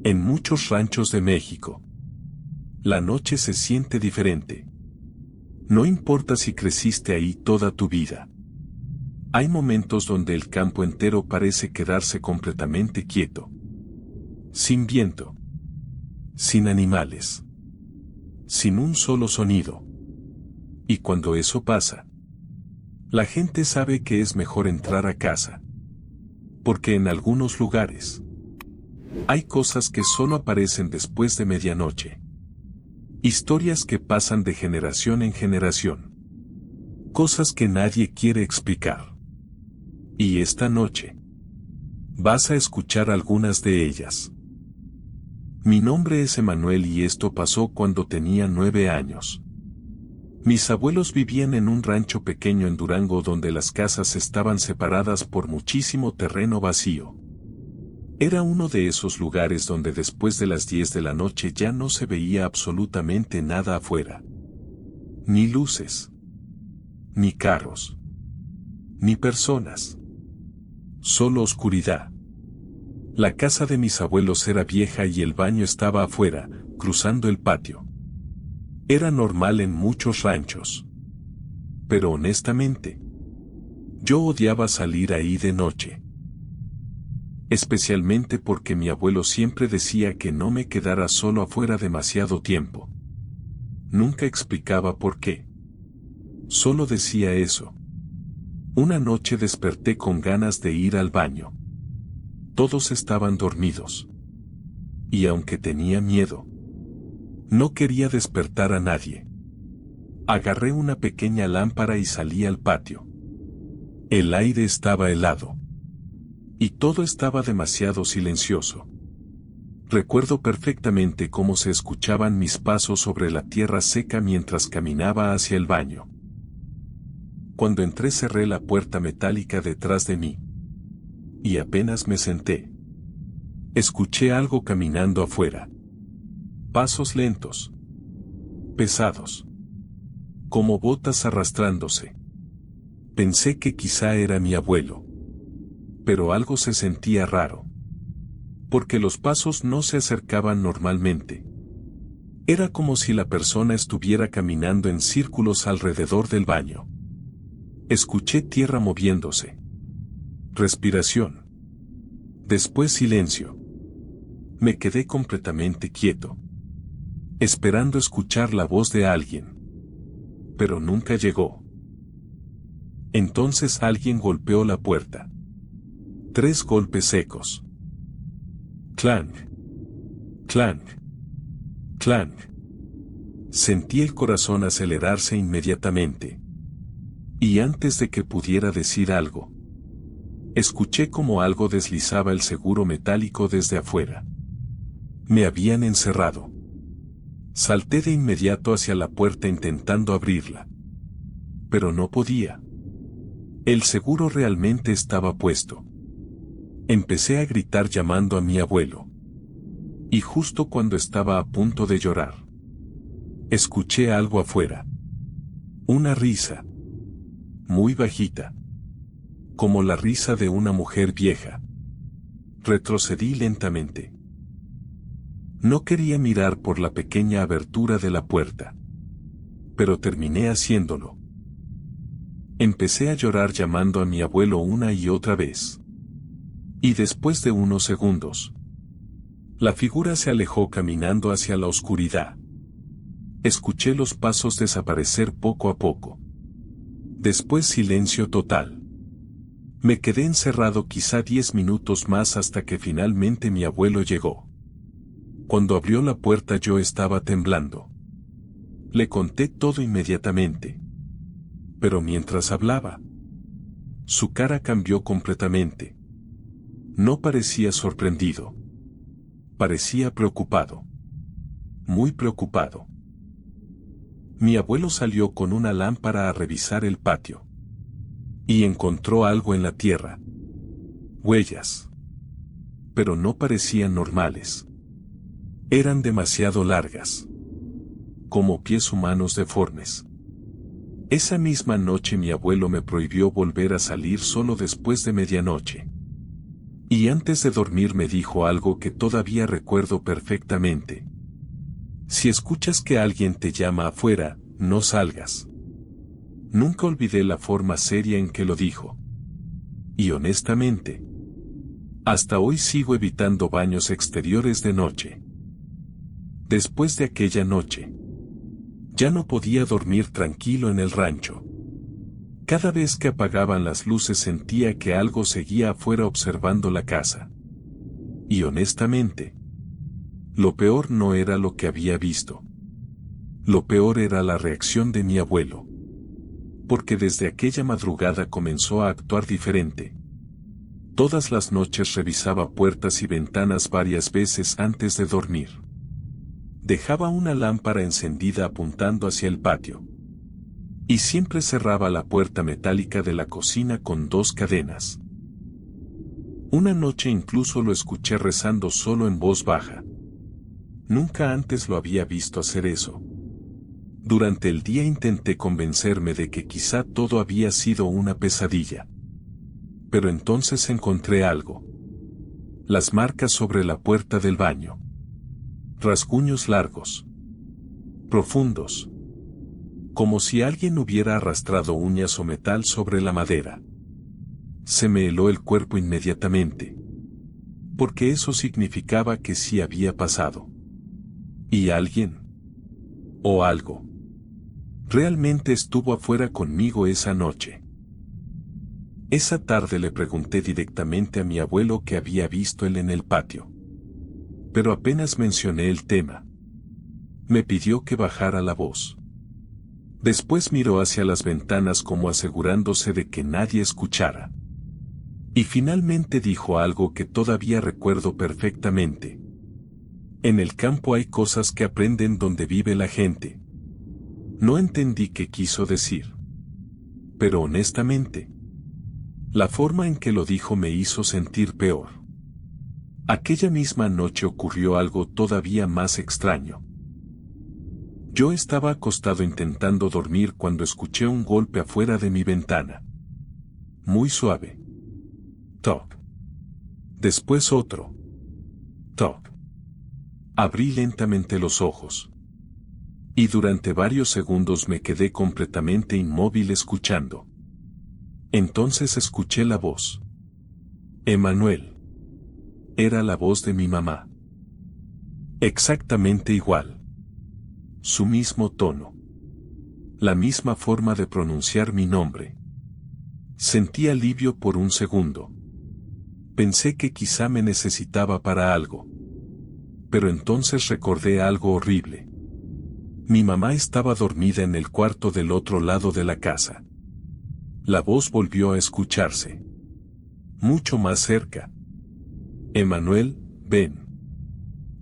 En muchos ranchos de México, la noche se siente diferente. No importa si creciste ahí toda tu vida. Hay momentos donde el campo entero parece quedarse completamente quieto. Sin viento. Sin animales. Sin un solo sonido. Y cuando eso pasa, la gente sabe que es mejor entrar a casa. Porque en algunos lugares, hay cosas que solo aparecen después de medianoche. Historias que pasan de generación en generación. Cosas que nadie quiere explicar. Y esta noche, vas a escuchar algunas de ellas. Mi nombre es Emanuel y esto pasó cuando tenía 9 años. Mis abuelos vivían en un rancho pequeño en Durango donde las casas estaban separadas por muchísimo terreno vacío. Era uno de esos lugares donde después de las 10 de la noche ya no se veía absolutamente nada afuera. Ni luces. Ni carros. Ni personas. Solo oscuridad. La casa de mis abuelos era vieja y el baño estaba afuera, cruzando el patio. Era normal en muchos ranchos. Pero honestamente, yo odiaba salir ahí de noche. Especialmente porque mi abuelo siempre decía que no me quedara solo afuera demasiado tiempo. Nunca explicaba por qué. Solo decía eso. Una noche desperté con ganas de ir al baño. Todos estaban dormidos. Y aunque tenía miedo, no quería despertar a nadie. Agarré una pequeña lámpara y salí al patio. El aire estaba helado. Y todo estaba demasiado silencioso. Recuerdo perfectamente cómo se escuchaban mis pasos sobre la tierra seca mientras caminaba hacia el baño. Cuando entré cerré la puerta metálica detrás de mí. Y apenas me senté, escuché algo caminando afuera. Pasos lentos. Pesados. Como botas arrastrándose. Pensé que quizá era mi abuelo. Pero algo se sentía raro. Porque los pasos no se acercaban normalmente. Era como si la persona estuviera caminando en círculos alrededor del baño. Escuché tierra moviéndose. Respiración. Después silencio. Me quedé completamente quieto. Esperando escuchar la voz de alguien. Pero nunca llegó. Entonces alguien golpeó la puerta. 3 golpes secos. Clank. Clank. Clank. Sentí el corazón acelerarse inmediatamente. Y antes de que pudiera decir algo, escuché como algo deslizaba el seguro metálico desde afuera. Me habían encerrado. Salté de inmediato hacia la puerta intentando abrirla. Pero no podía. El seguro realmente estaba puesto. Empecé a gritar llamando a mi abuelo. Y justo cuando estaba a punto de llorar, escuché algo afuera. Una risa. Muy bajita. Como la risa de una mujer vieja. Retrocedí lentamente. No quería mirar por la pequeña abertura de la puerta. Pero terminé haciéndolo. Empecé a llorar llamando a mi abuelo una y otra vez. Y después de unos segundos, la figura se alejó caminando hacia la oscuridad. Escuché los pasos desaparecer poco a poco. Después silencio total. Me quedé encerrado quizá 10 minutos más hasta que finalmente mi abuelo llegó. Cuando abrió la puerta yo estaba temblando. Le conté todo inmediatamente. Pero mientras hablaba, su cara cambió completamente. No parecía sorprendido. Parecía preocupado. Muy preocupado. Mi abuelo salió con una lámpara a revisar el patio. Y encontró algo en la tierra. Huellas. Pero no parecían normales. Eran demasiado largas. Como pies humanos deformes. Esa misma noche mi abuelo me prohibió volver a salir solo después de medianoche. Y antes de dormir me dijo algo que todavía recuerdo perfectamente. Si escuchas que alguien te llama afuera, no salgas. Nunca olvidé la forma seria en que lo dijo. Y honestamente, hasta hoy sigo evitando baños exteriores de noche. Después de aquella noche, ya no podía dormir tranquilo en el rancho. Cada vez que apagaban las luces sentía que algo seguía afuera observando la casa. Y honestamente, lo peor no era lo que había visto. Lo peor era la reacción de mi abuelo. Porque desde aquella madrugada comenzó a actuar diferente. Todas las noches revisaba puertas y ventanas varias veces antes de dormir. Dejaba una lámpara encendida apuntando hacia el patio. Y siempre cerraba la puerta metálica de la cocina con 2 cadenas. Una noche incluso lo escuché rezando solo en voz baja. Nunca antes lo había visto hacer eso. Durante el día intenté convencerme de que quizá todo había sido una pesadilla. Pero entonces encontré algo. Las marcas sobre la puerta del baño. Rasguños largos. Profundos. Como si alguien hubiera arrastrado uñas o metal sobre la madera. Se me heló el cuerpo inmediatamente. Porque eso significaba que sí había pasado. ¿Y alguien? ¿O algo? Realmente estuvo afuera conmigo esa noche. Esa tarde le pregunté directamente a mi abuelo qué había visto él en el patio. Pero apenas mencioné el tema, me pidió que bajara la voz. Después miró hacia las ventanas como asegurándose de que nadie escuchara. Y finalmente dijo algo que todavía recuerdo perfectamente. En el campo hay cosas que aprenden donde vive la gente. No entendí qué quiso decir. Pero honestamente, la forma en que lo dijo me hizo sentir peor. Aquella misma noche ocurrió algo todavía más extraño. Yo estaba acostado intentando dormir cuando escuché un golpe afuera de mi ventana. Muy suave. Toc. Después otro. Toc. Abrí lentamente los ojos. Y durante varios segundos me quedé completamente inmóvil escuchando. Entonces escuché la voz. Emanuel. Era la voz de mi mamá. Exactamente igual. Su mismo tono. La misma forma de pronunciar mi nombre. Sentí alivio por un segundo. Pensé que quizá me necesitaba para algo. Pero entonces recordé algo horrible. Mi mamá estaba dormida en el cuarto del otro lado de la casa. La voz volvió a escucharse. Mucho más cerca. Emanuel, ven.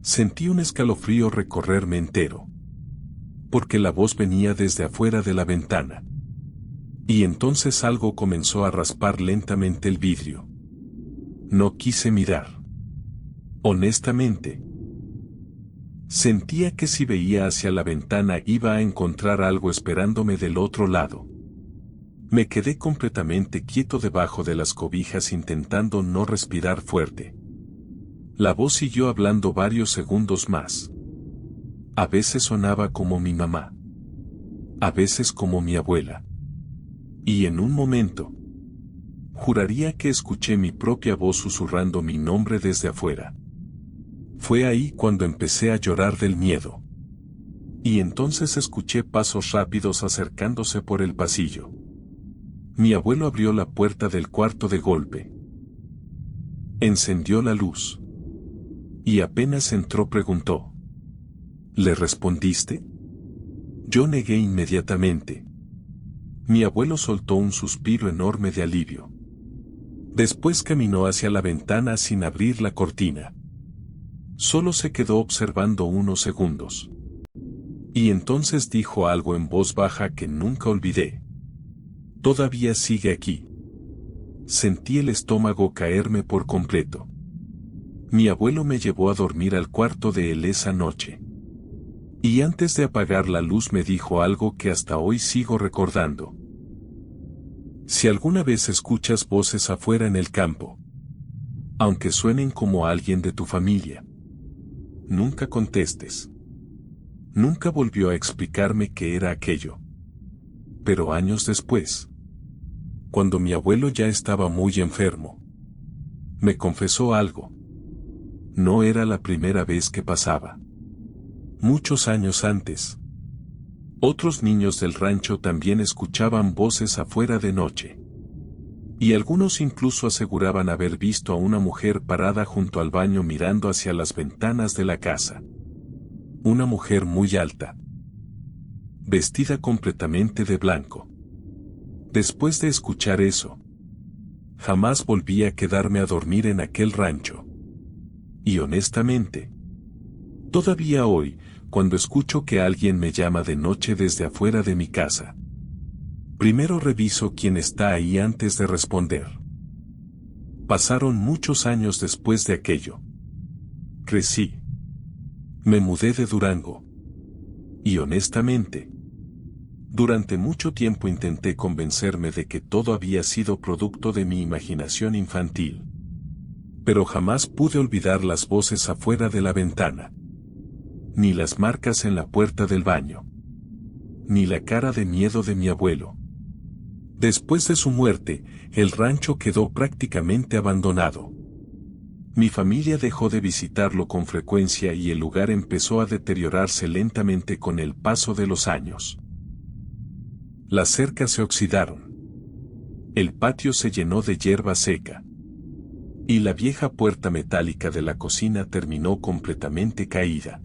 Sentí un escalofrío recorrerme entero. Porque la voz venía desde afuera de la ventana. Y entonces algo comenzó a raspar lentamente el vidrio. No quise mirar. Honestamente, sentía que si veía hacia la ventana iba a encontrar algo esperándome del otro lado. Me quedé completamente quieto debajo de las cobijas intentando no respirar fuerte. La voz siguió hablando varios segundos más. A veces sonaba como mi mamá. A veces como mi abuela. Y en un momento, juraría que escuché mi propia voz susurrando mi nombre desde afuera. Fue ahí cuando empecé a llorar del miedo. Y entonces escuché pasos rápidos acercándose por el pasillo. Mi abuelo abrió la puerta del cuarto de golpe. Encendió la luz. Y apenas entró preguntó. ¿Le respondiste? Yo negué inmediatamente. Mi abuelo soltó un suspiro enorme de alivio. Después caminó hacia la ventana sin abrir la cortina. Solo se quedó observando unos segundos. Y entonces dijo algo en voz baja que nunca olvidé. Todavía sigue aquí. Sentí el estómago caerme por completo. Mi abuelo me llevó a dormir al cuarto de él esa noche. Y antes de apagar la luz me dijo algo que hasta hoy sigo recordando. Si alguna vez escuchas voces afuera en el campo, Aunque suenen como alguien de tu familia. Nunca contestes. Nunca volvió a explicarme qué era aquello. Pero años después, cuando mi abuelo ya estaba muy enfermo, me confesó algo. No era la primera vez que pasaba. Muchos años antes, otros niños del rancho también escuchaban voces afuera de noche. Y algunos incluso aseguraban haber visto a una mujer parada junto al baño mirando hacia las ventanas de la casa. Una mujer muy alta, vestida completamente de blanco. Después de escuchar eso, jamás volví a quedarme a dormir en aquel rancho. Y honestamente, todavía hoy, cuando escucho que alguien me llama de noche desde afuera de mi casa, primero reviso quién está ahí antes de responder. Pasaron muchos años después de aquello. Crecí. Me mudé de Durango. Y honestamente, durante mucho tiempo intenté convencerme de que todo había sido producto de mi imaginación infantil. Pero jamás pude olvidar las voces afuera de la ventana. Ni las marcas en la puerta del baño. Ni la cara de miedo de mi abuelo. Después de su muerte, el rancho quedó prácticamente abandonado. Mi familia dejó de visitarlo con frecuencia y el lugar empezó a deteriorarse lentamente con el paso de los años. Las cercas se oxidaron. El patio se llenó de hierba seca. Y la vieja puerta metálica de la cocina terminó completamente caída.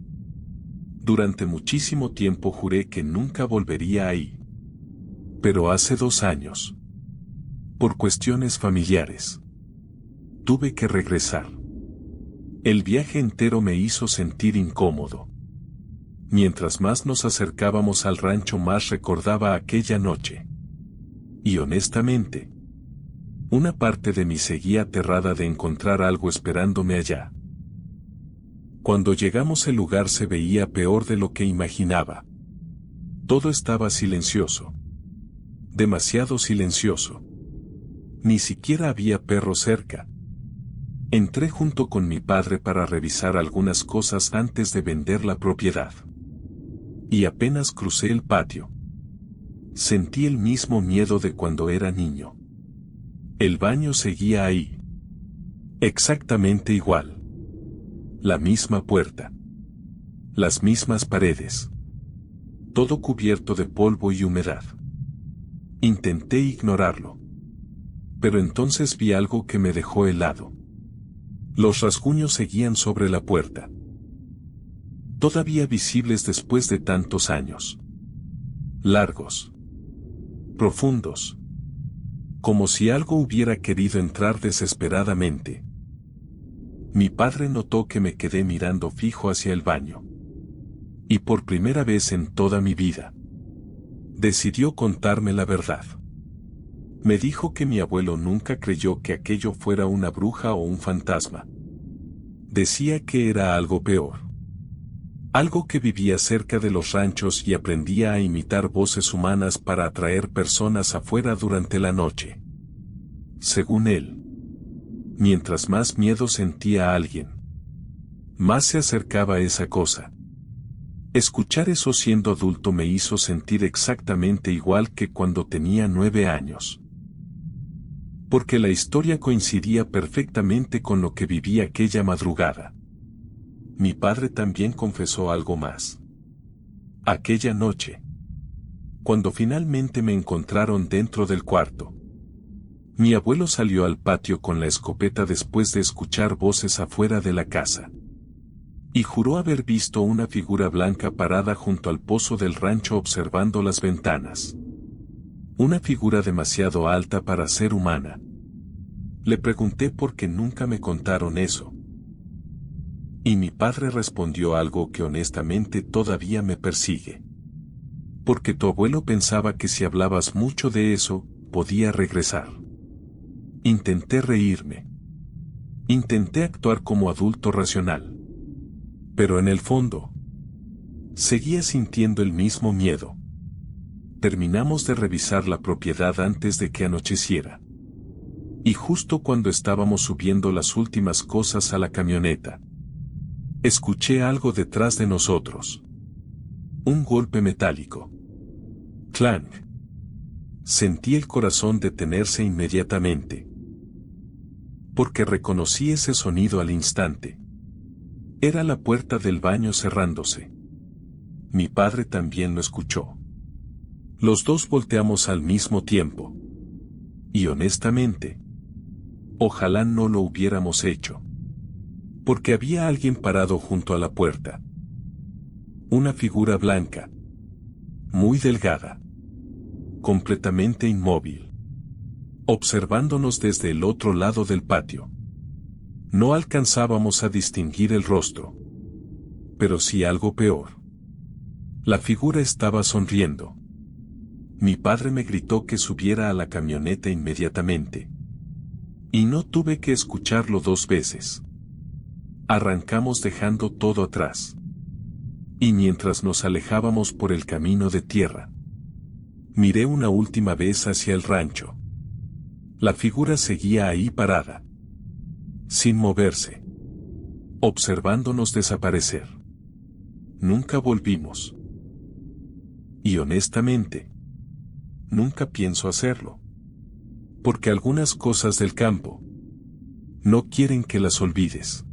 Durante muchísimo tiempo juré que nunca volvería ahí. Pero hace 2 años, por cuestiones familiares, tuve que regresar. El viaje entero me hizo sentir incómodo. Mientras más nos acercábamos al rancho, más recordaba aquella noche. Y honestamente, una parte de mí seguía aterrada de encontrar algo esperándome allá. Cuando llegamos, el lugar se veía peor de lo que imaginaba. Todo estaba silencioso. Demasiado silencioso. Ni siquiera había perro cerca. Entré junto con mi padre para revisar algunas cosas antes de vender la propiedad. Y apenas crucé el patio, sentí el mismo miedo de cuando era niño. El baño seguía ahí. Exactamente igual. La misma puerta. Las mismas paredes. Todo cubierto de polvo y humedad. Intenté ignorarlo. Pero entonces vi algo que me dejó helado. Los rasguños seguían sobre la puerta. Todavía visibles después de tantos años. Largos. Profundos. Como si algo hubiera querido entrar desesperadamente. Mi padre notó que me quedé mirando fijo hacia el baño. Y por primera vez en toda mi vida, decidió contarme la verdad. Me dijo que mi abuelo nunca creyó que aquello fuera una bruja o un fantasma. Decía que era algo peor. Algo que vivía cerca de los ranchos y aprendía a imitar voces humanas para atraer personas afuera durante la noche. Según él, mientras más miedo sentía a alguien, más se acercaba a esa cosa. Escuchar eso siendo adulto me hizo sentir exactamente igual que cuando tenía 9 años. Porque la historia coincidía perfectamente con lo que viví aquella madrugada. Mi padre también confesó algo más. Aquella noche, cuando finalmente me encontraron dentro del cuarto, mi abuelo salió al patio con la escopeta después de escuchar voces afuera de la casa. Y juró haber visto una figura blanca parada junto al pozo del rancho observando las ventanas. Una figura demasiado alta para ser humana. Le pregunté por qué nunca me contaron eso. Y mi padre respondió algo que honestamente todavía me persigue. Porque tu abuelo pensaba que si hablabas mucho de eso, podía regresar. Intenté reírme. Intenté actuar como adulto racional. Pero en el fondo, seguía sintiendo el mismo miedo. Terminamos de revisar la propiedad antes de que anocheciera. Y justo cuando estábamos subiendo las últimas cosas a la camioneta, escuché algo detrás de nosotros. Un golpe metálico. Clank. Sentí el corazón detenerse inmediatamente. Porque reconocí ese sonido al instante. Era la puerta del baño cerrándose. Mi padre también lo escuchó. Los dos volteamos al mismo tiempo. Y honestamente, ojalá no lo hubiéramos hecho. Porque había alguien parado junto a la puerta. Una figura blanca. Muy delgada. Completamente inmóvil. Observándonos desde el otro lado del patio. No alcanzábamos a distinguir el rostro. Pero sí algo peor. La figura estaba sonriendo. Mi padre me gritó que subiera a la camioneta inmediatamente. Y no tuve que escucharlo 2 veces. Arrancamos dejando todo atrás. Y mientras nos alejábamos por el camino de tierra, miré una última vez hacia el rancho. La figura seguía ahí parada, sin moverse, observándonos desaparecer. Nunca volvimos. Y honestamente, nunca pienso hacerlo. Porque algunas cosas del campo no quieren que las olvides.